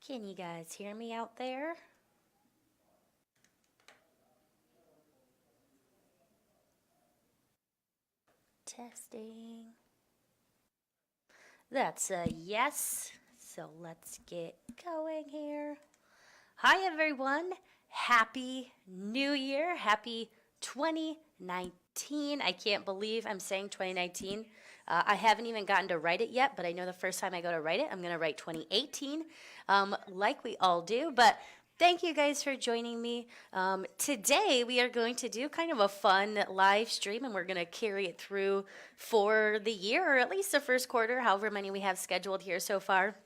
Can you guys hear me out there? Testing. That's a yes. So let's get going here. Hi, everyone. Happy New Year. Happy 2019. I can't believe I'm saying 2019. I haven't even gotten to write it yet, but I know the first time I go to write it, I'm going to write 2018, like we all do. But thank you guys for joining me. Today, we are going to do kind of a fun live stream, and we're going to carry it through for the year, or at least the first quarter, however many we have scheduled here so far.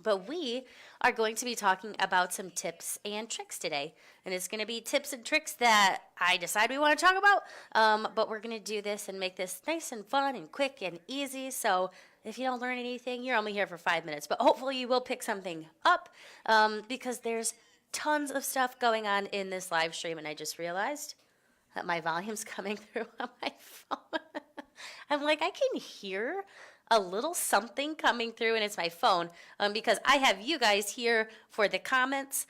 But we are going to be talking about some tips and tricks today. And it's going to be tips and tricks that I decide we want to talk about. But we're going to do this and make this nice and fun and quick and easy. So if you don't learn anything, you're only here for 5 minutes. But hopefully you will pick something up because there's tons of stuff going on in this live stream. And I just realized that my volume's coming through on my phone. I'm like, I can hear a little something coming through, and it's my phone because I have you guys here for the comments.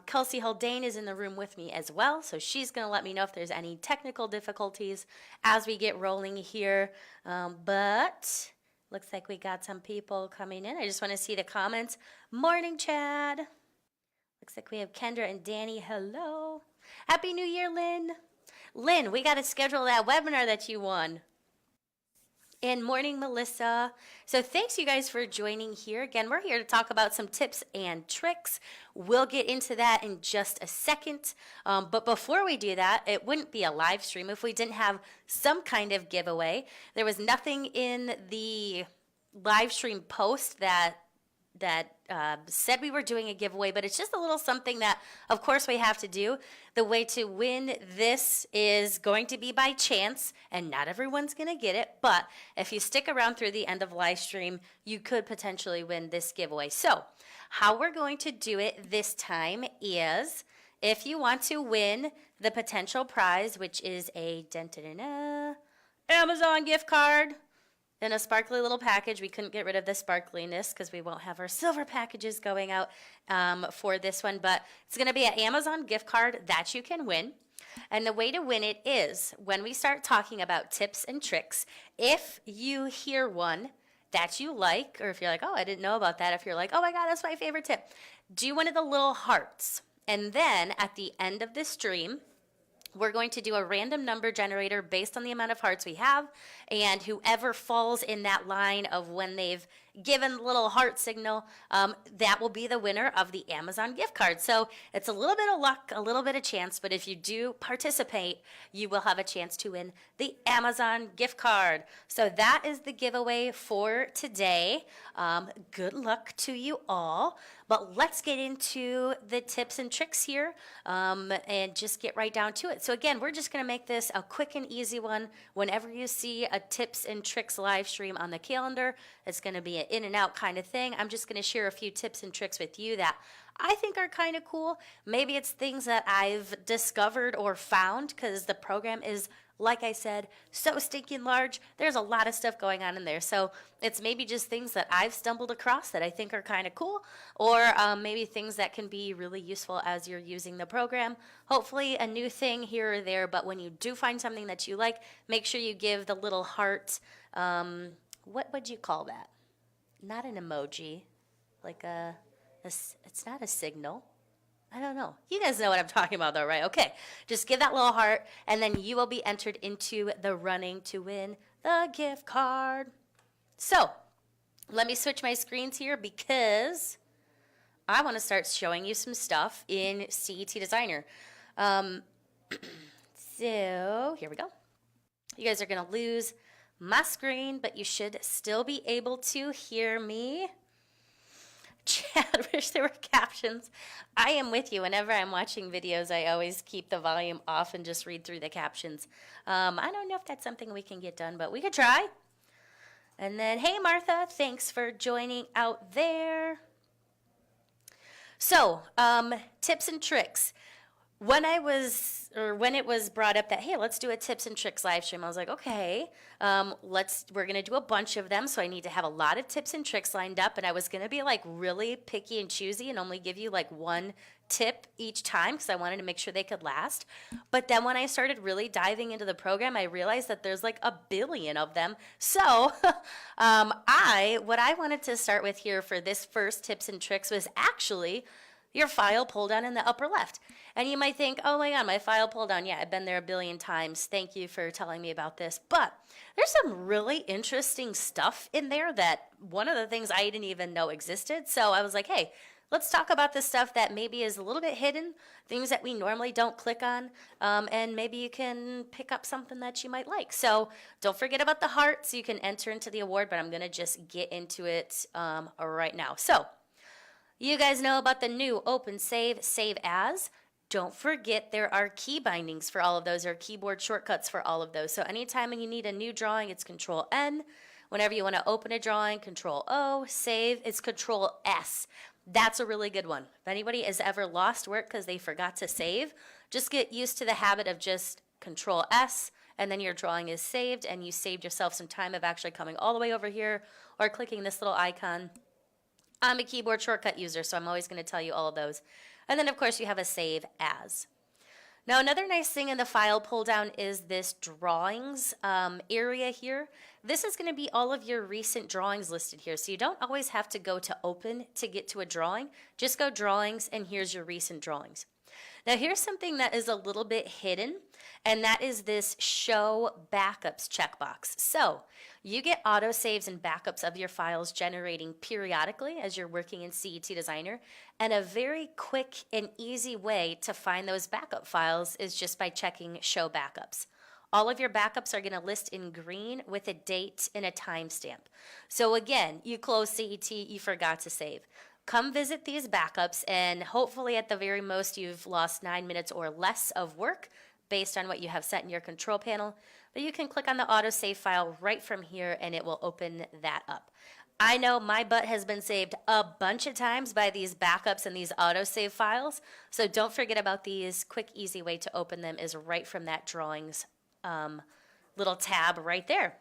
Kelsey Haldane is in the room with me as well, so she's going to let me know if there's any technical difficulties as we get rolling here. But looks like we got some people coming in. I just want to see the comments. Morning, Chad. Looks like we have Kendra and Danny. Hello. Happy New Year, Lynn. Lynn, we got to schedule that webinar that you won. And morning, Melissa. So thanks you guys for joining here. Again, we're here to talk about some tips and tricks. We'll get into that in just a second. But before we do that, it wouldn't be a live stream if we didn't have some kind of giveaway. There was nothing in the live stream post that said we were doing a giveaway, but it's just a little something that, of course, we have to do. The way to win this is going to be by chance, and not everyone's going to get it, but if you stick around through the end of live stream, you could potentially win this giveaway. So how we're going to do it this time is, if you want to win the potential prize, which is a Amazon gift card, in a sparkly little package. We couldn't get rid of the sparkliness because we won't have our silver packages going out for this one, but it's going to be an Amazon gift card that you can win. And the way to win it is when we start talking about tips and tricks, if you hear one that you like, or if you're like, oh, I didn't know about that, if you're like, oh my God, that's my favorite tip, do one of the little hearts. And then at the end of the stream, we're going to do a random number generator based on the amount of hearts we have, and whoever falls in that line of when they've given the little heart signal, that will be the winner of the Amazon gift card. So it's a little bit of luck, a little bit of chance, but if you do participate, you will have a chance to win the Amazon gift card. So that is the giveaway for today. Good luck to you all. But let's get into the tips and tricks here and just get right down to it. So again, we're just going to make this a quick and easy one. Whenever you see a tips and tricks live stream on the calendar, it's going to be an in and out kind of thing. I'm just going to share a few tips and tricks with you that I think are kind of cool. Maybe it's things that I've discovered or found because the program is, like I said, so stinking large. There's a lot of stuff going on in there. So it's maybe just things that I've stumbled across that I think are kind of cool, or maybe things that can be really useful as you're using the program. Hopefully a new thing here or there, but when you do find something that you like, make sure you give the little heart, what would you call that? Not an emoji, like it's not a signal. I don't know. You guys know what I'm talking about though, right? Okay, just give that little heart and then you will be entered into the running to win the gift card. So let me switch my screens here because I want to start showing you some stuff in CET Designer. So here we go. You guys are going to lose my screen, but you should still be able to hear me. Chad, wish there were captions. I am with you. Whenever I'm watching videos, I always keep the volume off and just read through the captions. I don't know if that's something we can get done, but we could try. And then, hey, Martha, thanks for joining out there. So, tips and tricks. when it was brought up that, hey, let's do a tips and tricks live stream, I was like, okay, we're gonna do a bunch of them, so I need to have a lot of tips and tricks lined up, and I was gonna be like really picky and choosy and only give you like one tip each time because I wanted to make sure they could last. But then when I started really diving into the program, I realized that there's like a billion of them. So what I wanted to start with here for this first tips and tricks was actually your file pull down in the upper left. And you might think, oh my God, my file pull down. Yeah, I've been there a billion times. Thank you for telling me about this. But there's some really interesting stuff in there that one of the things I didn't even know existed. So I was like, hey, let's talk about the stuff that maybe is a little bit hidden, things that we normally don't click on, and maybe you can pick up something that you might like. So don't forget about the hearts. You can enter into the award, but I'm going to just get into it right now. So you guys know about the new Open Save, Save As. Don't forget there are key bindings for all of those, or keyboard shortcuts for all of those. So anytime you need a new drawing, it's Control N. Whenever you want to open a drawing, Control O. Save, it's Control S. That's a really good one. If anybody has ever lost work because they forgot to save, just get used to the habit of just Control S, and then your drawing is saved, and you saved yourself some time of actually coming all the way over here or clicking this little icon. I'm a keyboard shortcut user, so I'm always going to tell you all of those. And then, of course, you have a Save As. Now, another nice thing in the file pull down is this drawings area here. This is going to be all of your recent drawings listed here. So you don't always have to go to open to get to a drawing. Just go drawings, and here's your recent drawings. Now, here's something that is a little bit hidden, and that is this Show Backups checkbox. So you get autosaves and backups of your files generating periodically as you're working in CET Designer, and a very quick and easy way to find those backup files is just by checking Show Backups. All of your backups are going to list in green with a date and a timestamp. So again, you close CET, you forgot to save. Come visit these backups, and hopefully at the very most you've lost 9 minutes or less of work based on what you have set in your control panel. But you can click on the autosave file right from here, and it will open that up. I know my butt has been saved a bunch of times by these backups and these autosave files, so don't forget about these. Quick, easy way to open them is right from that drawings little tab right there.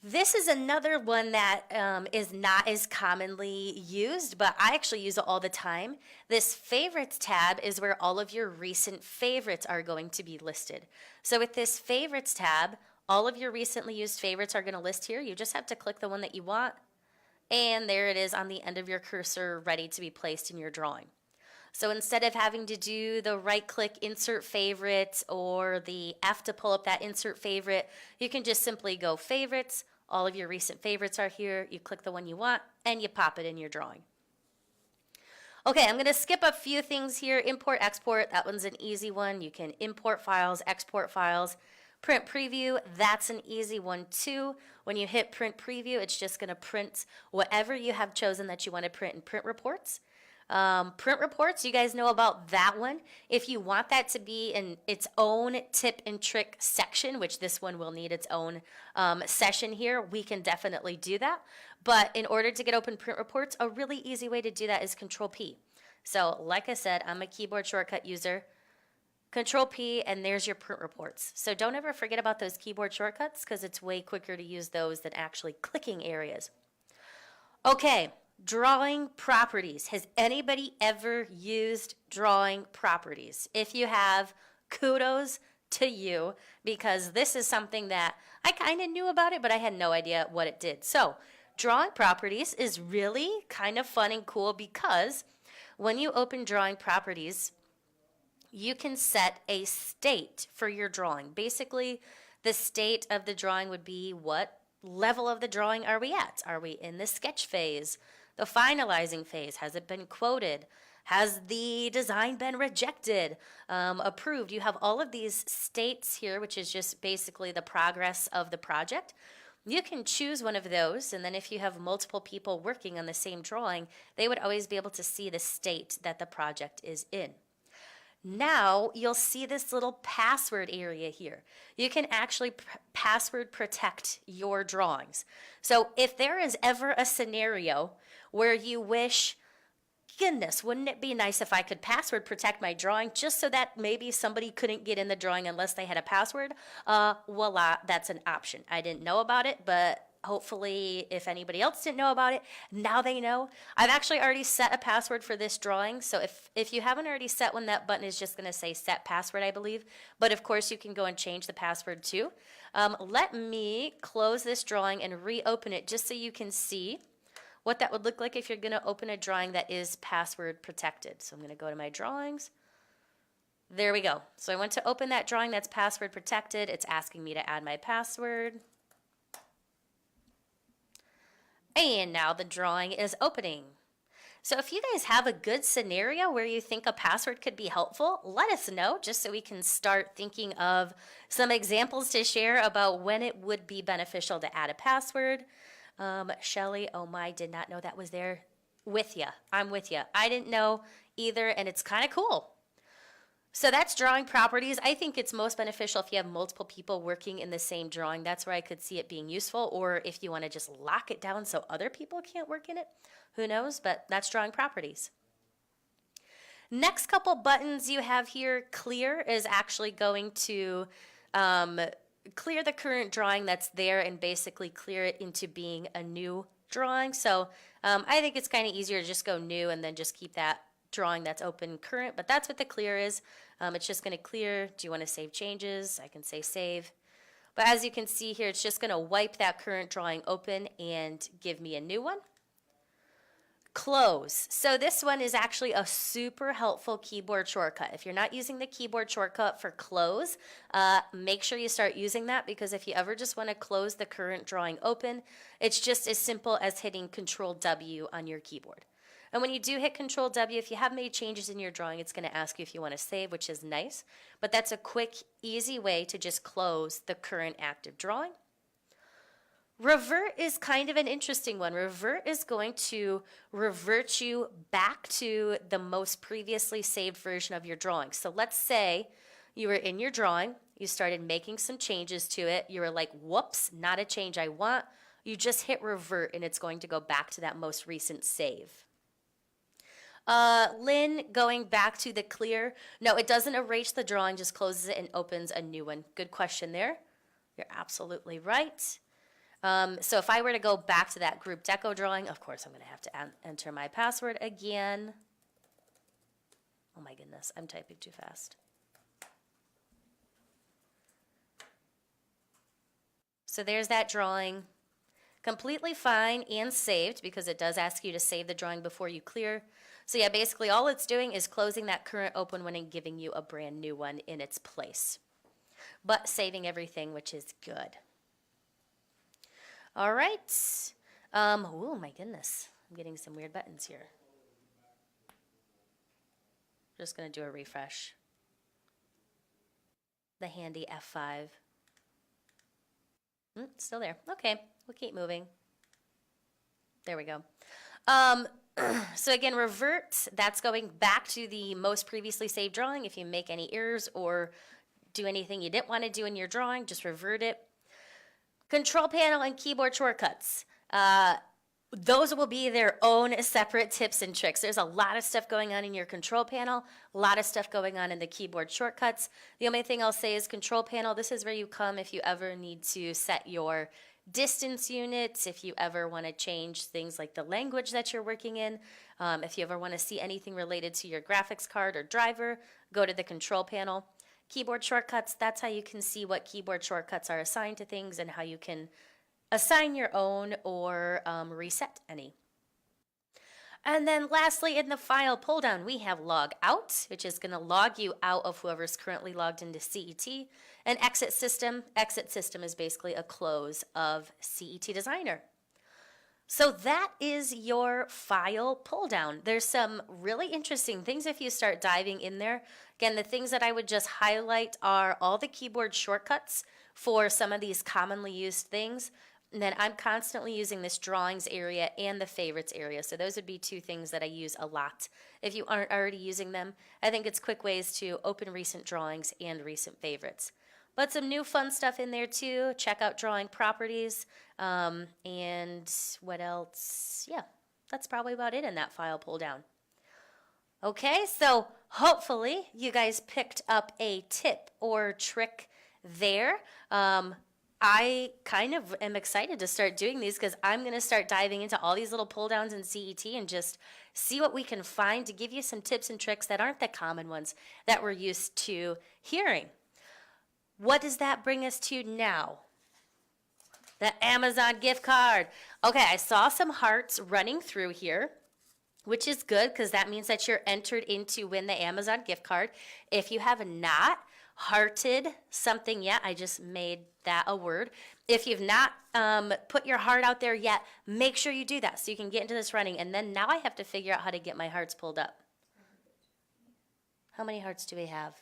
This is another one that is not as commonly used, but I actually use it all the time. This Favorites tab is where all of your recent favorites are going to be listed. So with this Favorites tab, all of your recently used favorites are going to list here. You just have to click the one that you want, and there it is on the end of your cursor, ready to be placed in your drawing. So instead of having to do the right-click Insert Favorites or the F to pull up that Insert Favorite, you can just simply go Favorites. All of your recent favorites are here. You click the one you want, and you pop it in your drawing. Okay, I'm going to skip a few things here. Import, export, that one's an easy one. You can import files, export files. Print preview, that's an easy one too. When you hit print preview, it's just going to print whatever you have chosen that you want to print in print reports. Print reports, you guys know about that one. If you want that to be in its own tip and trick section, which this one will need its own session here, we can definitely do that. But in order to get open print reports, a really easy way to do that is Control P. So like I said, I'm a keyboard shortcut user. Control P, and there's your print reports. So don't ever forget about those keyboard shortcuts, because it's way quicker to use those than actually clicking areas. Okay. Drawing properties. Has anybody ever used drawing properties? If you have, kudos to you, because this is something that I kind of knew about it, but I had no idea what it did. So drawing properties is really kind of fun and cool, because when you open drawing properties, you can set a state for your drawing. Basically, the state of the drawing would be, what level of the drawing are we at? Are we in the sketch phase? The finalizing phase? Has it been quoted? Has the design been rejected? Approved? You have all of these states here, which is just basically the progress of the project. You can choose one of those, and then if you have multiple people working on the same drawing, they would always be able to see the state that the project is in. Now you'll see this little password area here. You can actually password protect your drawings. So if there is ever a scenario where you wish goodness, wouldn't it be nice if I could password protect my drawing just so that maybe somebody couldn't get in the drawing unless they had a password? Voila, that's an option. I didn't know about it, but hopefully if anybody else didn't know about it, now they know. I've actually already set a password for this drawing, so if you haven't already set one, that button is just going to say set password, I believe. But of course you can go and change the password too. Let me close this drawing and reopen it just so you can see what that would look like if you're going to open a drawing that is password protected. So I'm going to go to my drawings. There we go. So I went to open that drawing that's password protected. It's asking me to add my password. And now the drawing is opening. So if you guys have a good scenario where you think a password could be helpful, let us know just so we can start thinking of some examples to share about when it would be beneficial to add a password. Shelly, oh my, did not know that was there. With ya. I'm with ya. I didn't know either, and it's kind of cool. So that's drawing properties. I think it's most beneficial if you have multiple people working in the same drawing. That's where I could see it being useful, or if you want to just lock it down so other people can't work in it. Who knows, but that's drawing properties. Next couple buttons you have here, clear is actually going to clear the current drawing that's there and basically clear it into being a new drawing. So I think it's kind of easier to just go new and then just keep that drawing that's open current, but that's what the clear is. It's just going to clear. Do you want to save changes? I can say save. But as you can see here, it's just going to wipe that current drawing open and give me a new one. Close. So this one is actually a super helpful keyboard shortcut. If you're not using the keyboard shortcut for close, make sure you start using that, because if you ever just want to close the current drawing open, it's just as simple as hitting Control W on your keyboard. And when you do hit Control W, if you have made changes in your drawing, it's going to ask you if you want to save, which is nice. But that's a quick, easy way to just close the current active drawing. Revert is kind of an interesting one. Revert is going to revert you back to the most previously saved version of your drawing. So let's say you were in your drawing, you started making some changes to it, you were like, whoops, not a change I want. You just hit revert and it's going to go back to that most recent save. Lynn, going back to the clear. No, it doesn't erase the drawing, just closes it and opens a new one. Good question there. You're absolutely right. So if I were to go back to that group deco drawing, of course I'm going to have to enter my password again. Oh my goodness, I'm typing too fast. So there's that drawing. Completely fine and saved, because it does ask you to save the drawing before you clear. So yeah, basically all it's doing is closing that current open one and giving you a brand new one in its place. But saving everything, which is good. All right. Oh my goodness. I'm getting some weird buttons here. Just going to do a refresh. The handy F5. Still there. Okay, we'll keep moving. There we go. So again, revert, that's going back to the most previously saved drawing. If you make any errors or do anything you didn't want to do in your drawing, just revert it. Control panel and keyboard shortcuts. Those will be their own separate tips and tricks. There's a lot of stuff going on in your control panel, a lot of stuff going on in the keyboard shortcuts. The only thing I'll say is control panel, this is where you come if you ever need to set your distance units, if you ever want to change things like the language that you're working in, if you ever want to see anything related to your graphics card or driver, go to the control panel. Keyboard shortcuts, that's how you can see what keyboard shortcuts are assigned to things and how you can assign your own or reset any. And then lastly, in the file pull down, we have log out, which is going to log you out of whoever's currently logged into CET. And exit system is basically a close of CET Designer. So that is your file pull down. There's some really interesting things if you start diving in there. Again, the things that I would just highlight are all the keyboard shortcuts for some of these commonly used things. And then I'm constantly using this drawings area and the favorites area. So those would be two things that I use a lot. If you aren't already using them, I think it's quick ways to open recent drawings and recent favorites. But some new fun stuff in there too. Check out drawing properties. And what else? Yeah, that's probably about it in that file pull down. Okay, so hopefully you guys picked up a tip or trick there. I kind of am excited to start doing these because I'm going to start diving into all these little pull downs in CET and just see what we can find to give you some tips and tricks that aren't the common ones that we're used to hearing. What does that bring us to now? The Amazon gift card. Okay, I saw some hearts running through here, which is good because that means that you're entered in to win the Amazon gift card. If you have not hearted something yet, I just made that a word. If you've not put your heart out there yet, make sure you do that so you can get into this running. And then now I have to figure out how to get my hearts pulled up. How many hearts do we have?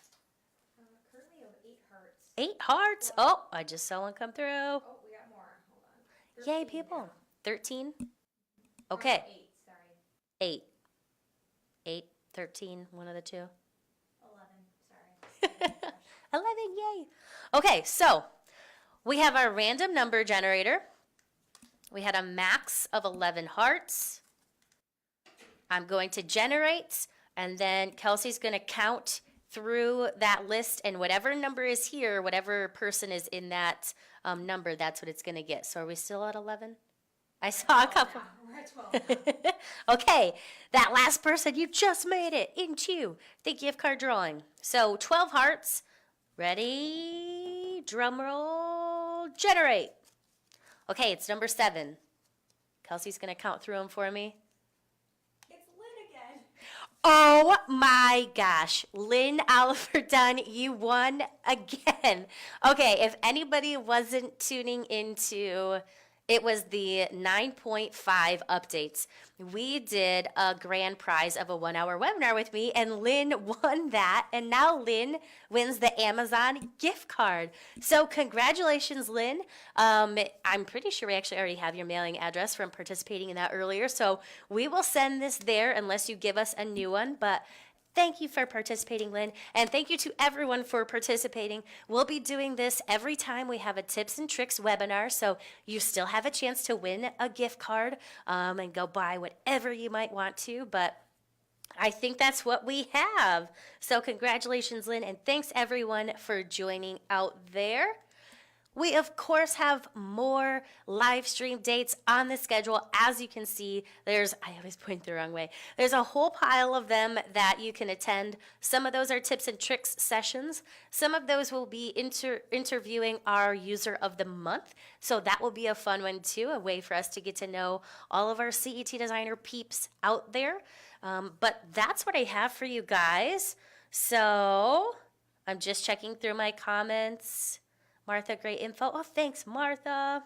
Currently we have 8 hearts. 8 hearts? Oh, I just saw one come through. Oh, we got more. Hold on. Yay, people. 13? Okay. 8, sorry. 8. 8, 13, one of the two. 11, sorry. 11, yay. Okay, so we have our random number generator. We had a max of 11 hearts. I'm going to generate, and then Kelsey's going to count through that list, and whatever number is here, whatever person is in that number, that's what it's going to get. So are we still at 11? I saw a couple. We're at 12 now. Okay, that last person, you just made it into the gift card drawing. So 12 hearts. Ready? Drum roll. Generate. Okay, it's number 7. Kelsey's going to count through them for me. It's Lynn again. Oh my gosh. Lynn Oliver Dunn, you won again. Okay, if anybody wasn't tuning into, it was the 9.5 updates. We did a grand prize of a 1-hour webinar with me, and Lynn won that. And now Lynn wins the Amazon gift card. So congratulations, Lynn. I'm pretty sure we actually already have your mailing address from participating in that earlier. So we will send this there unless you give us a new one. But thank you for participating, Lynn, and thank you to everyone for participating. We'll be doing this every time we have a tips and tricks webinar, so you still have a chance to win a gift card and go buy whatever you might want to, but I think that's what we have. So congratulations, Lynn, and thanks everyone for joining out there. We, of course, have more live stream dates on the schedule. As you can see, I always point the wrong way. There's a whole pile of them that you can attend. Some of those are tips and tricks sessions. Some of those will be interviewing our user of the month. So that will be a fun one too, a way for us to get to know all of our CET designer peeps out there. But that's what I have for you guys. So I'm just checking through my comments. Martha, great info. Oh, thanks, Martha.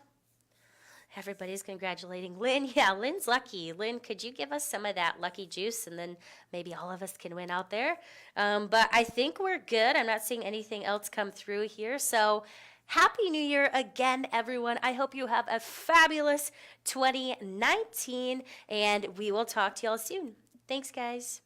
Everybody's congratulating Lynn. Yeah, Lynn's lucky. Lynn, could you give us some of that lucky juice, and then maybe all of us can win out there? But I think we're good. I'm not seeing anything else come through here. So Happy New Year again, everyone. I hope you have a fabulous 2019, and we will talk to y'all soon. Thanks, guys.